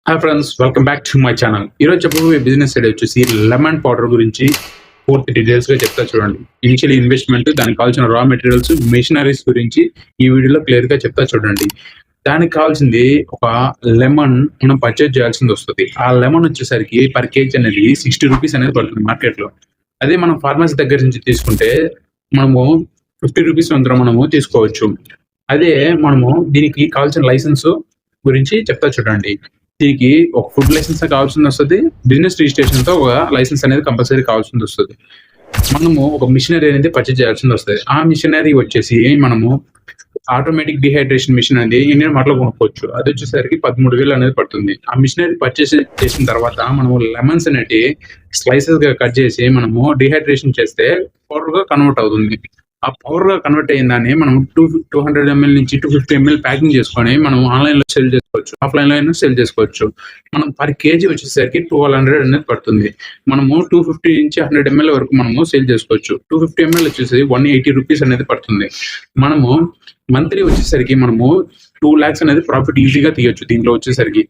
Hi friends, welcome back to my channel. ఈరోజు చెప్పబోయే business idea వచ్చేసి లెమన్ పౌడర్ గురించి పూర్తి డీటెయిల్స్గా చెప్తా చూడండి. ఇనిషియల్ ఇన్వెస్ట్మెంట్, దానికి కావాల్సిన రా మెటీరియల్స్, మెషినరీస్ గురించి ఈ వీడియోలో క్లియర్గా చెప్తా చూడండి. దానికి కావాల్సింది ఒక లెమన్ మనం పర్చేజ్ చేయాల్సింది వస్తుంది. ఆ లెమన్ వచ్చేసరికి పర్ కేజీ అనేది 60 రూపీస్ అనేది పడుతుంది మార్కెట్లో. అదే మనం ఫార్మసీ దగ్గర నుంచి తీసుకుంటే మనము 50 రూపీస్ మనము తీసుకోవచ్చు. అదే మనము దీనికి కావాల్సిన లైసెన్స్ గురించి చెప్తా చూడండి. దీనికి ఒక ఫుడ్ లైసెన్స్ కావాల్సింది వస్తుంది, బిజినెస్ రిజిస్ట్రేషన్ తో ఒక లైసెన్స్ అనేది కంపల్సరీ కావాల్సింది వస్తుంది. మనము ఒక మిషనరీ అనేది పర్చేజ్ చేయాల్సింది వస్తుంది. ఆ మిషనరీ వచ్చేసి మనము ఆటోమేటిక్ డిహైడ్రేషన్ మిషన్ అనేది ఇండియన్ మార్ట్లో కొనుక్కోవచ్చు. అది వచ్చేసరికి 13,000 అనేది పడుతుంది. ఆ మిషనరీ పర్చేస్ చేసిన తర్వాత మనము లెమన్స్ అనేటి స్లైసెస్ గా కట్ చేసి మనము డిహైడ్రేషన్ చేస్తే పౌడర్ గా కన్వర్ట్ అవుతుంది. ఆ పౌడర్ గా కన్వర్ట్ అయిన దాన్ని మనం 200 ml నుంచి 250 ml ప్యాకింగ్ చేసుకొని మనం ఆన్లైన్ లో సెల్ చేసుకోవచ్చు, ఆఫ్లైన్ లో అయినా సెల్ చేసుకోవచ్చు. మనం పర్ కేజీ వచ్చేసరికి 1200 అనేది పడుతుంది. మనము 250 నుంచి 100 ml వరకు మనము సేల్ చేసుకోవచ్చు. 250 ml వచ్చేసి 180 రూపీస్ అనేది పడుతుంది. మనము మంత్లీ వచ్చేసరికి మనము 2 lakhs అనేది ప్రాఫిట్ ఈజీగా తీయొచ్చు. దీంట్లో వచ్చేసరికి